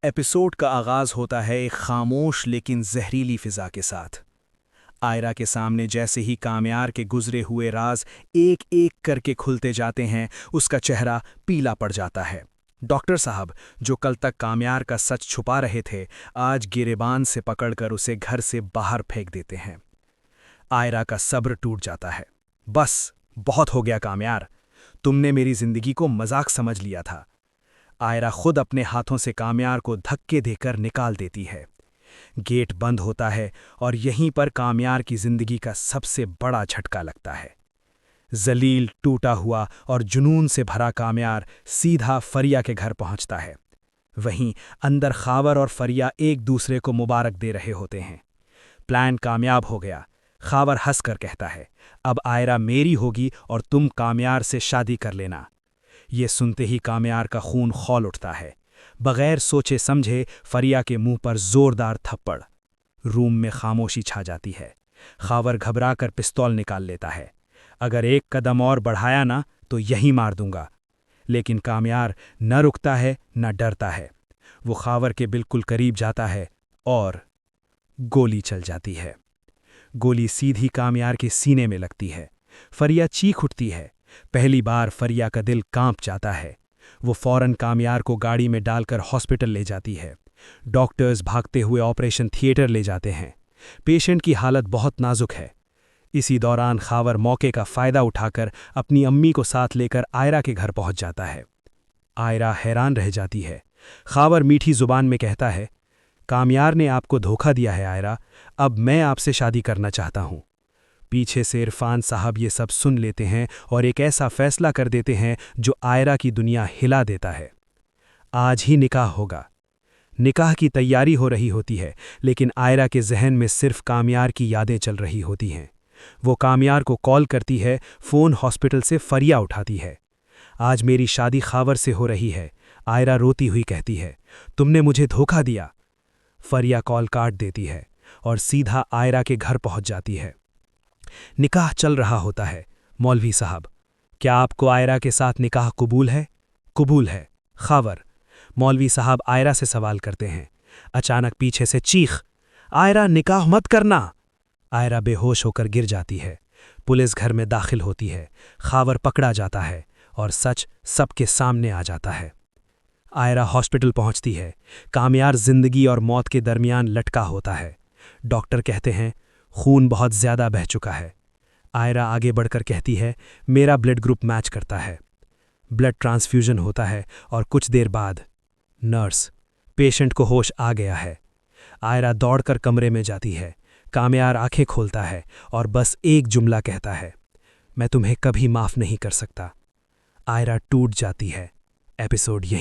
Episode का आगाज होता है एक खामोश लेकिन जहरीली फिजा के साथ। आयरा के सामने जैसे ही कामयार के गुजरे हुए राज एक एक करके खुलते जाते हैं, उसका चेहरा पीला पड़ जाता है। डॉक्टर साहब, जो कल तक कामयार का सच छुपा रहे थे, आज गिरेबान से पकड़कर उसे घर से बाहर फेंक देते हैं। आयरा का सब्र टूट जाता है। बस, बहुत हो गया कामयार, तुमने मेरी जिंदगी को मजाक समझ लिया था। आयरा खुद अपने हाथों से कामयार को धक्के देकर निकाल देती है। गेट बंद होता है और यहीं पर कामयार की जिंदगी का सबसे बड़ा झटका लगता है। जलील, टूटा हुआ और जुनून से भरा कामयार सीधा फरिया के घर पहुंचता है। वहीं अंदर खावर और फरिया एक दूसरे को मुबारक दे रहे होते हैं। प्लान कामयाब हो गया, खावर हंसकर कहता है। अब आयरा मेरी होगी और तुम कामयार से शादी कर लेना। ये सुनते ही कामयार का खून खौल उठता है। बगैर सोचे समझे फरिया के मुंह पर जोरदार थप्पड़। रूम में खामोशी छा जाती है। खावर घबराकर पिस्तौल निकाल लेता है। अगर एक कदम और बढ़ाया ना तो यहीं मार दूंगा। लेकिन कामयार न रुकता है न डरता है। वो खावर के बिल्कुल करीब जाता है और गोली चल जाती है। गोली सीधी कामयार के सीने में लगती है। फरिया चीख उठती है। पहली बार फरिया का दिल कांप जाता है। वो फौरन कामयार को गाड़ी में डालकर हॉस्पिटल ले जाती है। डॉक्टर्स भागते हुए ऑपरेशन थिएटर ले जाते हैं। पेशेंट की हालत बहुत नाजुक है। इसी दौरान खावर मौके का फायदा उठाकर अपनी अम्मी को साथ लेकर आयरा के घर पहुंच जाता है। आयरा हैरान रह जाती है। खावर मीठी जुबान में कहता है, कामयार ने आपको धोखा दिया है आयरा, अब मैं आपसे शादी करना चाहता हूं। पीछे से इरफान साहब ये सब सुन लेते हैं और एक ऐसा फैसला कर देते हैं जो आयरा की दुनिया हिला देता है। आज ही निकाह होगा। निकाह की तैयारी हो रही होती है, लेकिन आयरा के जहन में सिर्फ कामयार की यादें चल रही होती हैं। वो कामयार को कॉल करती है, फ़ोन हॉस्पिटल से फरिया उठाती है। आज मेरी शादी खावर से हो रही है, आयरा रोती हुई कहती है। तुमने मुझे धोखा दिया। फरिया कॉल काट देती है और सीधा आयरा के घर पहुंच जाती है। निकाह चल रहा होता है। मौलवी साहब, क्या आपको आयरा के साथ निकाह कबूल है? कबूल है। खावर। मौलवी साहब आयरा से सवाल करते हैं। अचानक पीछे से चीख, आयरा निकाह मत करना। आयरा बेहोश होकर गिर जाती है। पुलिस घर में दाखिल होती है। खावर पकड़ा जाता है और सच सबके सामने आ जाता है। आयरा हॉस्पिटल पहुंचती है। कामयार जिंदगी और मौत के दरमियान लटका होता है। डॉक्टर कहते हैं, खून बहुत ज्यादा बह चुका है। आयरा आगे बढ़कर कहती है, मेरा ब्लड ग्रुप मैच करता है। ब्लड ट्रांसफ्यूजन होता है और कुछ देर बाद नर्स, पेशेंट को होश आ गया है। आयरा दौड़कर कमरे में जाती है। कामयार आंखें खोलता है और बस एक जुमला कहता है, मैं तुम्हें कभी माफ नहीं कर सकता। आयरा टूट जाती है। एपिसोड यहीं